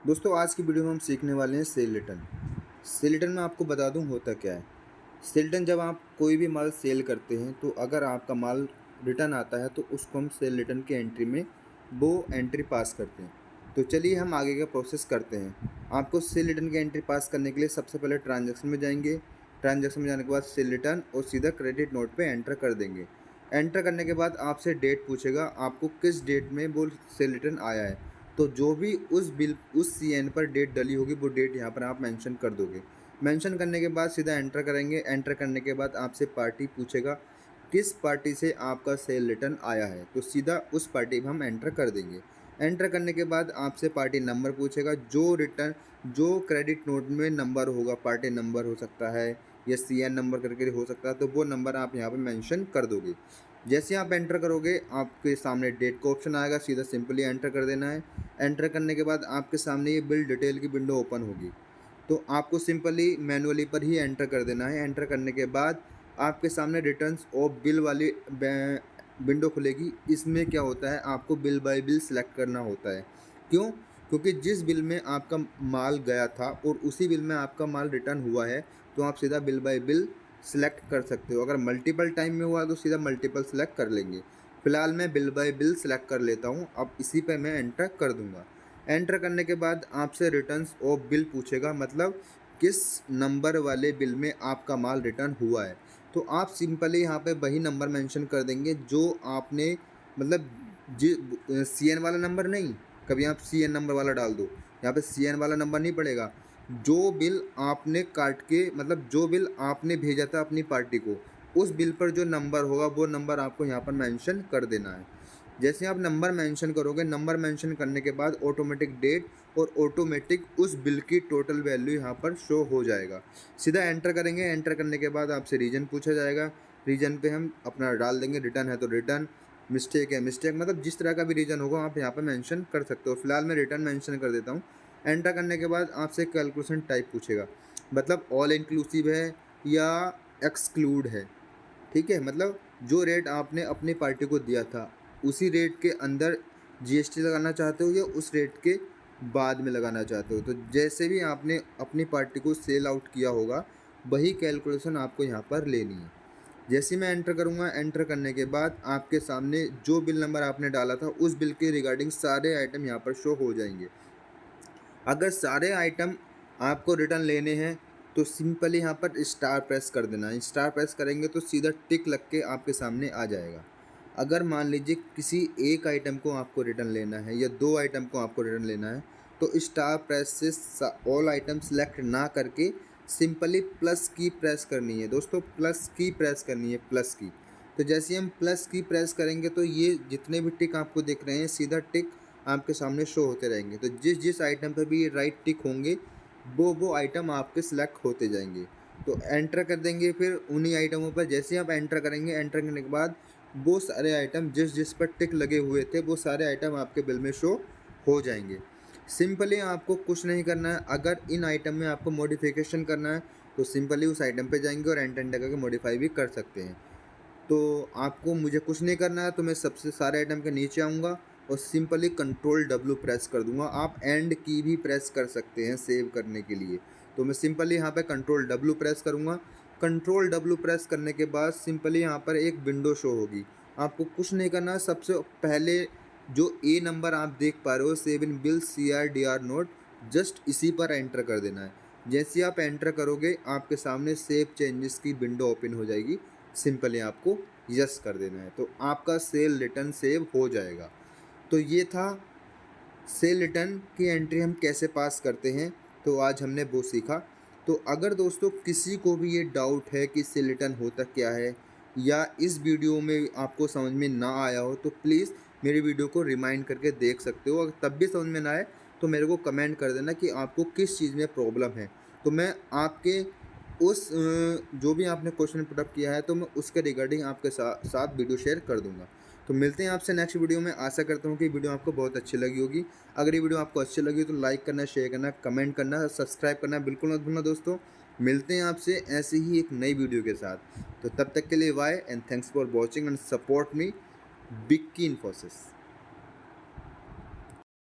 दोस्तों आज की वीडियो में हम सीखने वाले हैं सेल रिटर्न। सेल रिटर्न में आपको बता दूं होता क्या है। सेल रिटर्न जब आप कोई भी माल सेल करते हैं तो अगर आपका माल रिटर्न आता है तो उसको हम सेल रिटर्न की एंट्री में वो एंट्री पास करते हैं। तो चलिए हम आगे का प्रोसेस करते हैं। आपको सेल रिटर्न की एंट्री पास करने के लिए सबसे पहले ट्रांजैक्शन में जाएंगे। ट्रांजैक्शन में जाने के बाद सेल रिटर्न और सीधा क्रेडिट नोट पे एंटर कर देंगे। एंटर करने के बाद आपसे डेट पूछेगा, आपको किस डेट में वो सेल रिटर्न आया है। तो जो भी उस सीएन पर डेट डली होगी वो डेट यहाँ पर आप मेंशन कर दोगे। मेंशन करने के बाद सीधा एंटर करेंगे। एंटर करने के बाद आपसे पार्टी पूछेगा किस पार्टी से आपका सेल रिटर्न आया है, तो सीधा उस पार्टी में हम एंटर कर देंगे। एंटर करने के बाद आपसे पार्टी नंबर पूछेगा। जो क्रेडिट नोट में नंबर होगा, पार्टी नंबर हो सकता है या सीएन नंबर करके हो सकता है, तो वो नंबर आप यहाँ पे मेंशन कर दोगे। जैसे आप एंटर करोगे आपके सामने डेट का ऑप्शन आएगा, सीधा सिंपली एंटर कर देना है। एंटर करने के बाद आपके सामने ये बिल डिटेल की विंडो ओपन होगी, तो आपको सिंपली मैनुअली पर ही एंटर कर देना है। एंटर करने के बाद आपके सामने रिटर्न्स ऑफ बिल वाली विंडो खुलेगी। इसमें क्या होता है, आपको बिल बाय बिल सेलेक्ट करना होता है। क्यों? क्योंकि जिस बिल में आपका माल गया था और उसी बिल में आपका माल रिटर्न हुआ है, तो आप सीधा बिल बाय बिल सेलेक्ट कर सकते हो। अगर मल्टीपल टाइम में हुआ तो सीधा मल्टीपल सेलेक्ट कर लेंगे। फिलहाल मैं बिल बाय बिल सेलेक्ट कर लेता हूँ। अब इसी पे मैं एंटर कर दूंगा। एंटर करने के बाद आपसे रिटर्न्स ऑफ बिल पूछेगा, मतलब किस नंबर वाले बिल में आपका माल रिटर्न हुआ है। तो आप सिंपली यहाँ पे वही नंबर मेंशन कर देंगे जो आपने, मतलब जी सी एन वाला नंबर नहीं, कभी आप सी एन नंबर वाला डाल दो। यहाँ पे सी एन वाला नंबर नहीं पड़ेगा। जो बिल आपने काट के, मतलब जो बिल आपने भेजा था अपनी पार्टी को, उस बिल पर जो नंबर होगा वो नंबर आपको यहाँ पर मेंशन कर देना है। जैसे आप नंबर मेंशन करोगे, नंबर मेंशन करने के बाद ऑटोमेटिक डेट और ऑटोमेटिक उस बिल की टोटल वैल्यू यहाँ पर शो हो जाएगा। सीधा एंटर करेंगे। एंटर करने के बाद आपसे रीजन पूछा जाएगा। रीजन पे हम अपना डाल देंगे। रिटर्न है तो रिटर्न, मिस्टेक है मिस्टेक, मतलब जिस तरह का भी रीजन होगा आप यहाँ पर मेंशन कर सकते हो। फिलहाल मैं रिटर्न मेंशन कर देता हूँ। एंटर करने के बाद आपसे कैलकुलेशन टाइप पूछेगा, मतलब ऑल इंक्लूसिव है या एक्सक्लूड है। ठीक है, मतलब जो रेट आपने अपनी पार्टी को दिया था उसी रेट के अंदर जीएसटी लगाना चाहते हो या उस रेट के बाद में लगाना चाहते हो। तो जैसे भी आपने अपनी पार्टी को सेल आउट किया होगा वही कैलकुलेशन आपको यहाँ पर लेनी है। जैसे मैं एंटर करूँगा, एंटर करने के बाद आपके सामने जो बिल नंबर आपने डाला था उस बिल के रिगार्डिंग सारे आइटम यहाँ पर शो हो जाएंगे। अगर सारे आइटम आपको रिटर्न लेने हैं तो सिंपली यहाँ पर स्टार प्रेस कर देना है। स्टार प्रेस करेंगे तो सीधा टिक लग के आपके सामने आ जाएगा। अगर मान लीजिए किसी एक आइटम को आपको रिटर्न लेना है या दो आइटम को आपको रिटर्न लेना है, तो स्टार प्रेस से ऑल आइटम सेलेक्ट ना करके सिंपली प्लस की प्रेस करनी है। दोस्तों प्लस की प्रेस करनी है, प्लस की। तो जैसे हम प्लस की प्रेस करेंगे तो ये जितने भी टिक आपको दिख रहे हैं सीधा टिक आपके सामने शो होते रहेंगे। तो जिस जिस आइटम पर भी ये राइट टिक होंगे वो आइटम आपके सिलेक्ट होते जाएंगे। तो एंटर कर देंगे फिर उन्हीं आइटमों पर। जैसे आप एंटर करेंगे, एंटर करने के बाद वो सारे आइटम जिस जिस पर टिक लगे हुए थे वो सारे आइटम आपके बिल में शो हो जाएंगे। सिंपली आपको कुछ नहीं करना है। अगर इन आइटम में आपको मॉडिफिकेशन करना है तो सिंपली उस आइटम पे जाएंगे और एंटर करके मॉडिफाई भी कर सकते हैं। तो आपको मुझे कुछ नहीं करना है, तो मैं सबसे सारे आइटम के नीचे आऊँगा और सिंपली कंट्रोल डब्ल्यू प्रेस कर दूंगा। आप एंड की भी प्रेस कर सकते हैं सेव करने के लिए। तो मैं सिंपली यहाँ पे कंट्रोल डब्ल्यू प्रेस करूँगा। कंट्रोल डब्ल्यू प्रेस करने के बाद सिंपली यहाँ पर एक विंडो शो होगी। आपको कुछ नहीं करना है। सबसे पहले जो ए नंबर आप देख पा रहे हो, save in bill CRDR note, just इसी पर एंटर कर देना है। जैसे आप एंटर करोगे आपके सामने सेव चेंजेस की विंडो ओपन हो जाएगी। सिंपली आपको यस कर देना है, तो आपका सेल रिटर्न सेव हो जाएगा। तो ये था सेल रिटर्न की एंट्री हम कैसे पास करते हैं, तो आज हमने वो सीखा। तो अगर दोस्तों किसी को भी ये डाउट है कि सेल रिटर्न होता क्या है या इस वीडियो में आपको समझ में ना आया हो, तो प्लीज़ मेरी वीडियो को रिमाइंड करके देख सकते हो। अगर तब भी समझ में ना आए तो मेरे को कमेंट कर देना कि आपको किस चीज़ में प्रॉब्लम है। तो मैं आपके उस जो भी आपने क्वेश्चन पुटअप किया है तो मैं उसके रिगार्डिंग आपके साथ वीडियो शेयर कर दूंगा। तो मिलते हैं आपसे नेक्स्ट वीडियो में। आशा करता हूँ कि वीडियो आपको बहुत अच्छी लगी होगी। अगर ये वीडियो आपको अच्छी लगी तो लाइक करना, शेयर करना, कमेंट करना, सब्सक्राइब करना बिल्कुल मत भूलना दोस्तों। मिलते हैं आपसे ऐसे ही एक नई वीडियो के साथ। तो तब तक के लिए bye and thanks for watching and support me, Bikki Infosys.